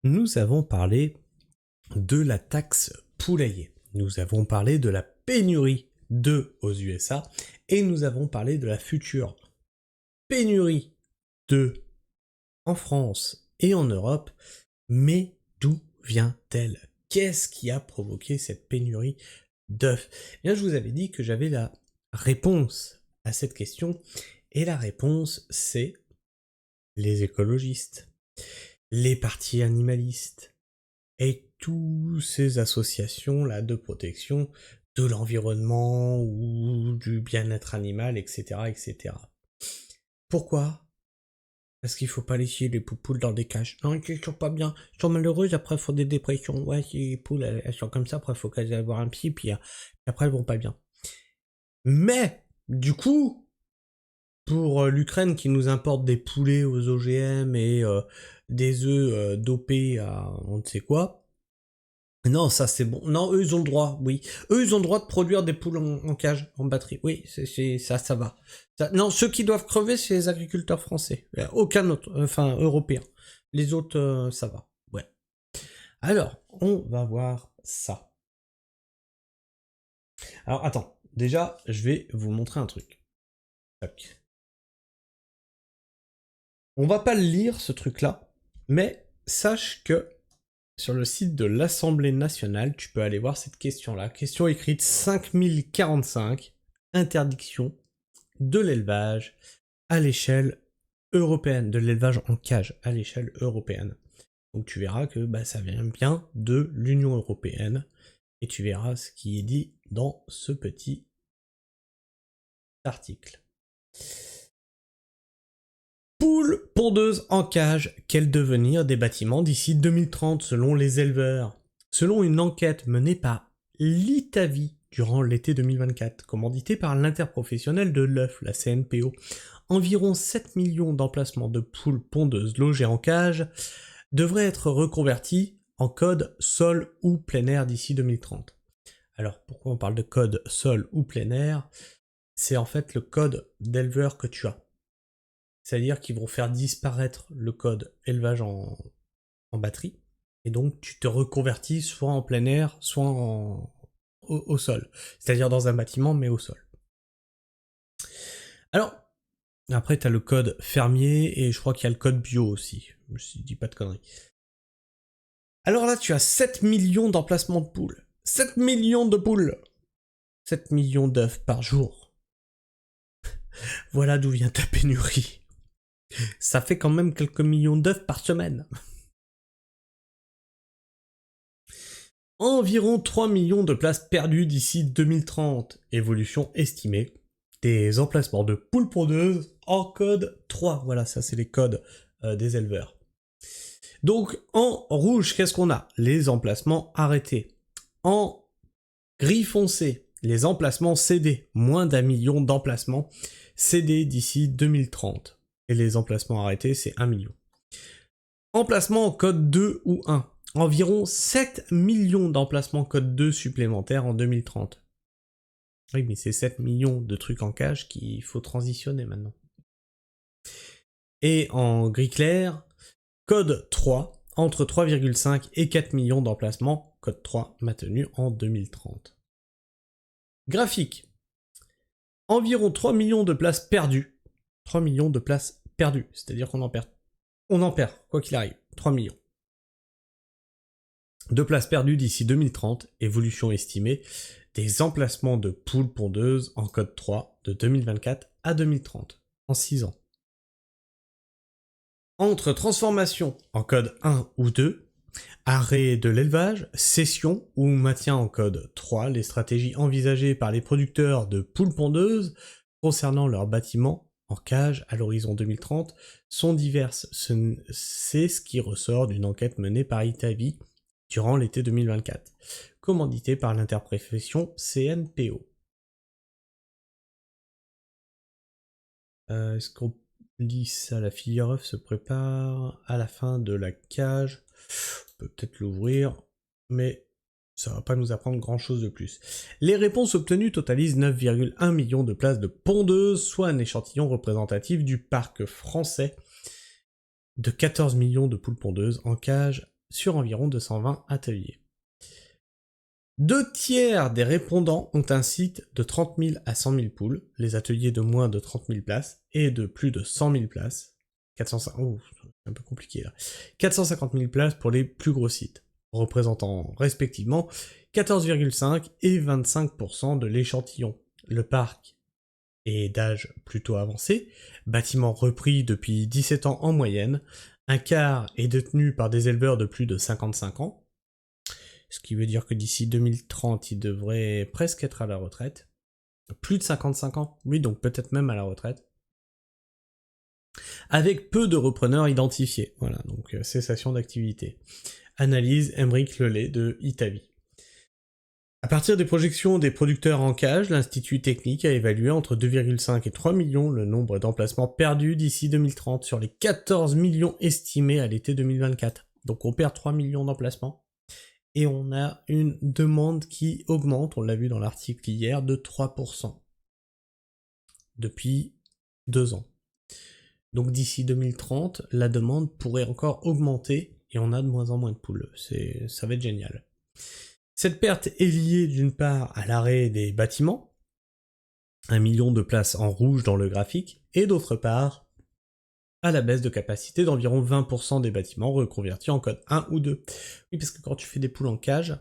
Nous avons parlé de la taxe poulailler, nous avons parlé de la pénurie d'œufs aux USA et nous avons parlé de la future pénurie d'œufs en France et en Europe. Mais d'où vient-elle? Qu'est-ce qui a provoqué cette pénurie d'œufs? Eh bien, je vous avais dit que j'avais la réponse à cette question, et la réponse c'est les écologistes, les partis animalistes, et toutes ces associations-là de protection de l'environnement ou du bien-être animal, etc., etc. Pourquoi? Parce qu'il faut pas laisser les poupoules dans des cages. Non, ils sont pas bien. Ils sont malheureuses, après, elles font des dépressions. Ouais, si les poules, elles sont comme ça, après, il faut qu'elles aient avoir un pied, puis après, elles vont pas bien. Mais, du coup, pour l'Ukraine qui nous importe des poulets aux OGM et des œufs dopés à on ne sait quoi, non, ça c'est bon. Non, eux ils ont le droit, oui. Eux ils ont le droit de produire des poules en cage, en batterie. Oui, ça va. Non, ceux qui doivent crever, c'est les agriculteurs français. Aucun autre, enfin européen. Les autres, ça va. Ouais. Alors, on va voir ça. Alors attends, déjà, je vais vous montrer un truc. Tac. On va pas le lire ce truc-là, mais sache que sur le site de l'Assemblée nationale, tu peux aller voir cette question-là. Question écrite 5045, interdiction de l'élevage à l'échelle européenne, de l'élevage en cage à l'échelle européenne. Donc tu verras que ça vient bien de l'Union européenne, et tu verras ce qui est dit dans ce petit article. Poules pondeuses en cage, quel devenir des bâtiments d'ici 2030 selon les éleveurs? Selon une enquête menée par l'Itavi durant l'été 2024, commanditée par l'interprofessionnel de l'œuf, la CNPO, environ 7 millions d'emplacements de poules pondeuses logées en cage devraient être reconvertis en code sol ou plein air d'ici 2030. Alors pourquoi on parle de code sol ou plein air? C'est en fait le code d'éleveur que tu as. C'est-à-dire qu'ils vont faire disparaître le code élevage en batterie, et donc tu te reconvertis soit en plein air, soit au sol. C'est-à-dire dans un bâtiment, mais au sol. Alors, après t'as le code fermier, et je crois qu'il y a le code bio aussi, je dis pas de conneries. Alors là, tu as 7 millions d'emplacements de poules. 7 millions de poules! 7 millions d'œufs par jour. Voilà d'où vient ta pénurie. Ça fait quand même quelques millions d'œufs par semaine. Environ 3 millions de places perdues d'ici 2030, évolution estimée. Des emplacements de poules pondeuses en code 3. Voilà, ça c'est les codes des éleveurs. Donc en rouge, qu'est-ce qu'on a? Les emplacements arrêtés. En gris foncé, les emplacements cédés. Moins d'1 million d'emplacements cédés d'ici 2030. Et les emplacements arrêtés, c'est 1 million. Emplacement en code 2 ou 1. Environ 7 millions d'emplacements code 2 supplémentaires en 2030. Oui, mais c'est 7 millions de trucs en cage qu'il faut transitionner maintenant. Et en gris clair, code 3, entre 3,5 et 4 millions d'emplacements, code 3 maintenu en 2030. Graphique. Environ 3 millions de places perdues. 3 millions de places perdues, c'est-à-dire qu'on en perd. On en perd, quoi qu'il arrive. 3 millions. De places perdues d'ici 2030, évolution estimée, des emplacements de poules pondeuses en code 3 de 2024 à 2030, en 6 ans. Entre transformation en code 1 ou 2, arrêt de l'élevage, cession ou maintien en code 3, les stratégies envisagées par les producteurs de poules pondeuses concernant leurs bâtiments en cage à l'horizon 2030 sont diverses. C'est ce qui ressort d'une enquête menée par Itavi durant l'été 2024, commandité par l'interprofession CNPO. Est-ce qu'on lit ça? La filière œuf se prépare à la fin de la cage. On peut peut-être l'ouvrir, mais ça va pas nous apprendre grand chose de plus. Les réponses obtenues totalisent 9,1 millions de places de pondeuses, soit un échantillon représentatif du parc français de 14 millions de poules pondeuses en cage sur environ 220 ateliers. 2/3 des répondants ont un site de 30 000 à 100 000 poules, les ateliers de moins de 30 000 places et de plus de 100 000 places. 450, c'est un peu compliqué là. 450 000 places pour les plus gros sites, représentant respectivement 14,5 et 25% de l'échantillon. Le parc est d'âge plutôt avancé, bâtiment repris depuis 17 ans en moyenne, un quart est détenu par des éleveurs de plus de 55 ans, ce qui veut dire que d'ici 2030, ils devraient presque être à la retraite. Plus de 55 ans, oui, donc peut-être même à la retraite. Avec peu de repreneurs identifiés, voilà, donc cessation d'activité. Analyse Aymeric Lelay de Itavi. À partir des projections des producteurs en cage, l'Institut technique a évalué entre 2,5 et 3 millions le nombre d'emplacements perdus d'ici 2030 sur les 14 millions estimés à l'été 2024. Donc on perd 3 millions d'emplacements. Et on a une demande qui augmente, on l'a vu dans l'article hier, de 3% depuis 2 ans. Donc d'ici 2030, la demande pourrait encore augmenter et on a de moins en moins de poules. Ça va être génial. Cette perte est liée d'une part à l'arrêt des bâtiments, 1 million de places en rouge dans le graphique, et d'autre part à la baisse de capacité d'environ 20% des bâtiments reconvertis en code 1 ou 2. Oui, parce que quand tu fais des poules en cage,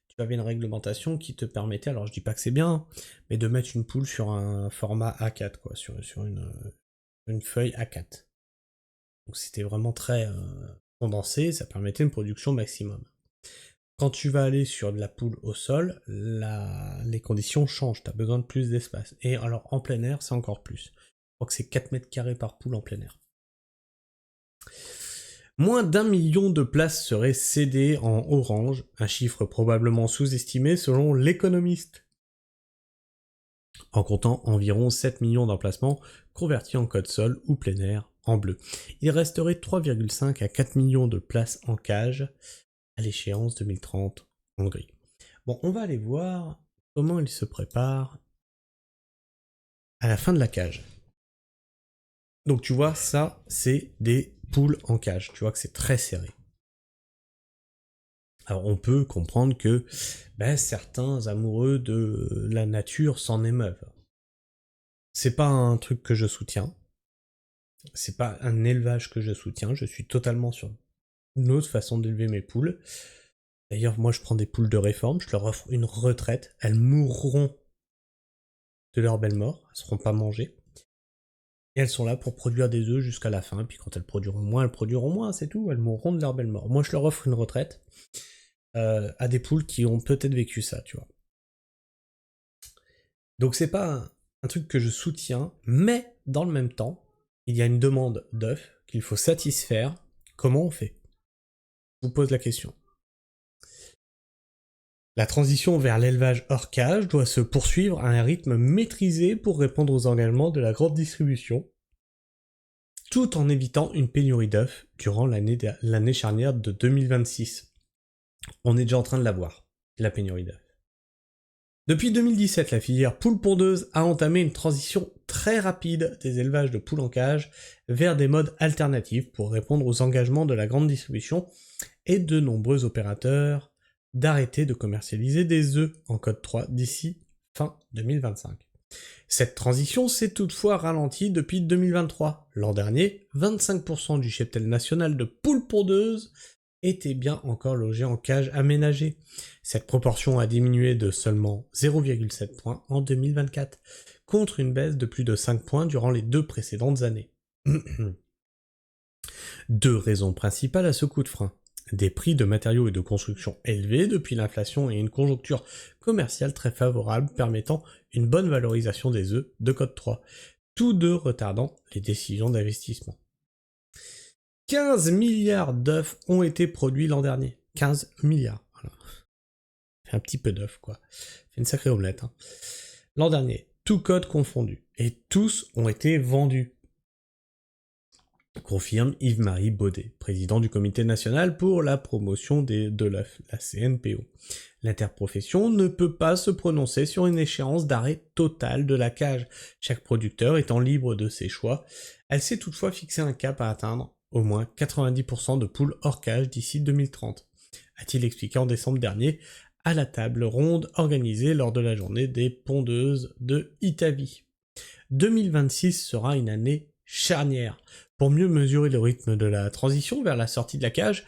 tu avais une réglementation qui te permettait, alors je dis pas que c'est bien, mais de mettre une poule sur un format A4, quoi, sur une feuille A4. Donc c'était vraiment très condensé, ça permettait une production maximum. Quand tu vas aller sur de la poule au sol, les conditions changent, tu as besoin de plus d'espace. Et alors en plein air, c'est encore plus. Je crois que c'est 4 mètres carrés par poule en plein air. Moins d'1 million de places seraient cédées en orange, un chiffre probablement sous-estimé selon l'économiste, en comptant environ 7 millions d'emplacements convertis en code sol ou plein air en bleu. Il resterait 3,5 à 4 millions de places en cage à l'échéance 2030 en gris. Bon, on va aller voir comment il se prépare à la fin de la cage. Donc tu vois, ça, c'est des poules en cage. Tu vois que c'est très serré. Alors on peut comprendre que certains amoureux de la nature s'en émeuvent. C'est pas un truc que je soutiens. C'est pas un élevage que je soutiens. Je suis totalement sur une autre façon d'élever mes poules. D'ailleurs, moi je prends des poules de réforme, je leur offre une retraite. Elles mourront de leur belle mort, elles seront pas mangées. Et elles sont là pour produire des œufs jusqu'à la fin, puis quand elles produiront moins, c'est tout, elles mourront de leur belle mort. Moi je leur offre une retraite à des poules qui ont peut-être vécu ça, tu vois. Donc c'est pas un truc que je soutiens, mais dans le même temps, il y a une demande d'œufs qu'il faut satisfaire. Comment on fait ? Je vous pose la question. La transition vers l'élevage hors cage doit se poursuivre à un rythme maîtrisé pour répondre aux engagements de la grande distribution, tout en évitant une pénurie d'œufs durant l'année charnière de 2026. On est déjà en train de la voir, la pénurie d'œufs. Depuis 2017, la filière poule pondeuse a entamé une transition très rapide des élevages de poules en cage vers des modes alternatifs pour répondre aux engagements de la grande distribution et de nombreux opérateurs d'arrêter de commercialiser des œufs en code 3 d'ici fin 2025. Cette transition s'est toutefois ralentie depuis 2023. L'an dernier, 25% du cheptel national de poules pondeuses était bien encore logé en cage aménagée. Cette proportion a diminué de seulement 0,7 points en 2024, contre une baisse de plus de 5 points durant les 2 précédentes années. 2 raisons principales à ce coup de frein. Des prix de matériaux et de construction élevés depuis l'inflation et une conjoncture commerciale très favorable permettant une bonne valorisation des œufs de code 3, tous deux retardant les décisions d'investissement. 15 milliards d'œufs ont été produits l'an dernier. 15 milliards. Voilà. Un petit peu d'œufs, quoi. C'est une sacrée omelette. Hein. L'an dernier, tous codes confondus. Et tous ont été vendus. Confirme Yves-Marie Baudet, président du Comité national pour la promotion de l'œuf, la CNPO. L'interprofession ne peut pas se prononcer sur une échéance d'arrêt total de la cage, chaque producteur étant libre de ses choix. Elle s'est toutefois fixé un cap à atteindre au moins 90% de poules hors cage d'ici 2030, a-t-il expliqué en décembre dernier à la table ronde organisée lors de la journée des pondeuses de Itavi. 2026 sera une année charnière. Pour mieux mesurer le rythme de la transition vers la sortie de la cage,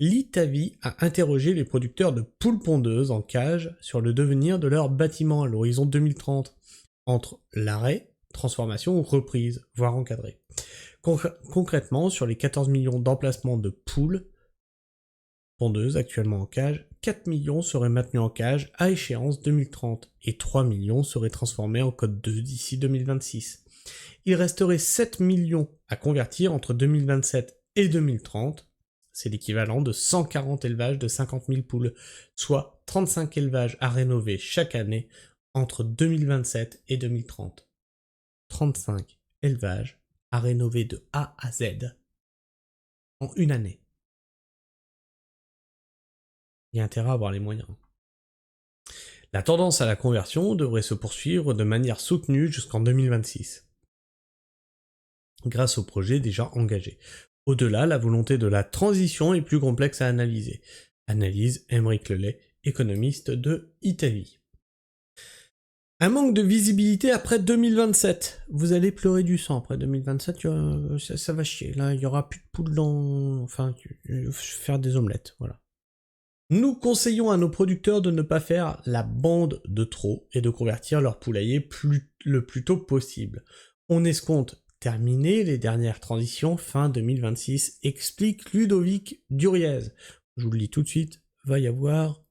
l'Itavi a interrogé les producteurs de poules pondeuses en cage sur le devenir de leur bâtiment à l'horizon 2030, entre l'arrêt, transformation ou reprise, voire encadré. Concrètement, sur les 14 millions d'emplacements de poules pondeuses actuellement en cage, 4 millions seraient maintenus en cage à échéance 2030 et 3 millions seraient transformés en code 2 d'ici 2026. Il resterait 7 millions à convertir entre 2027 et 2030. C'est l'équivalent de 140 élevages de 50 000 poules, soit 35 élevages à rénover chaque année entre 2027 et 2030. 35 élevages à rénover de A à Z en une année. Il y a intérêt à avoir les moyens. La tendance à la conversion devrait se poursuivre de manière soutenue jusqu'en 2026, grâce aux projets déjà engagés. Au-delà, la volonté de la transition est plus complexe à analyser. Analyse Aymeric Lelay, économiste de Itavi. Un manque de visibilité après 2027. Vous allez pleurer du sang après 2027, ça va chier. Là, il n'y aura plus de poules dans... Enfin, faire des omelettes, voilà. Nous conseillons à nos producteurs de ne pas faire la bande de trop et de convertir leur poulailler le plus tôt possible. On escompte terminer les dernières transitions fin 2026, explique Ludovic Duriez. Je vous le dis tout de suite, va y avoir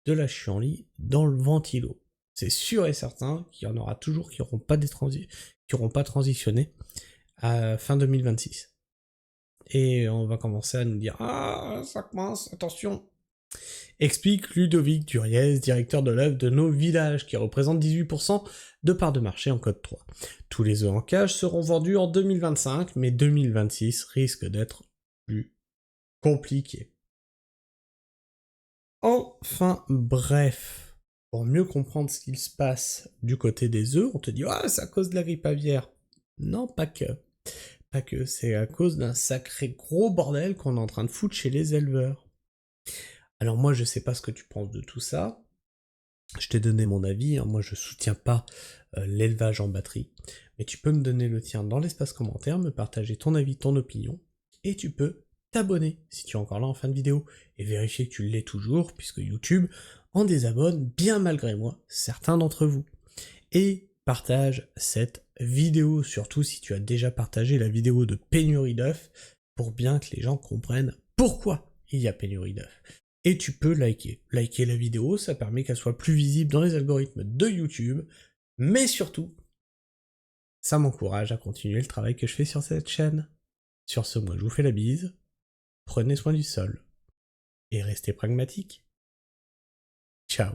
de la chienlit dans le ventilo. C'est sûr et certain qu'il y en aura toujours qui n'auront pas transitionné à fin 2026. Et on va commencer à nous dire « Ah, ça commence, attention !» Explique Ludovic Duriez, directeur de l'œuvre de nos villages, qui représente 18% de parts de marché en code 3. Tous les œufs en cage seront vendus en 2025, mais 2026 risque d'être plus compliqué. Enfin, bref, pour mieux comprendre ce qu'il se passe du côté des œufs, on te dit « Ah, c'est à cause de la grippe aviaire !» Non, pas que. Pas que, c'est à cause d'un sacré gros bordel qu'on est en train de foutre chez les éleveurs. Alors moi, je sais pas ce que tu penses de tout ça. Je t'ai donné mon avis, hein. Moi je soutiens pas l'élevage en batterie. Mais tu peux me donner le tien dans l'espace commentaire, me partager ton avis, ton opinion. Et tu peux t'abonner si tu es encore là en fin de vidéo. Et vérifier que tu l'es toujours, puisque YouTube en désabonne, bien malgré moi, certains d'entre vous. Et partage cette vidéo, surtout si tu as déjà partagé la vidéo de pénurie d'œufs, pour bien que les gens comprennent pourquoi il y a pénurie d'œufs. Et tu peux liker. Liker la vidéo, ça permet qu'elle soit plus visible dans les algorithmes de YouTube, mais surtout, ça m'encourage à continuer le travail que je fais sur cette chaîne. Sur ce, moi je vous fais la bise, prenez soin du sol, et restez pragmatiques. Ciao.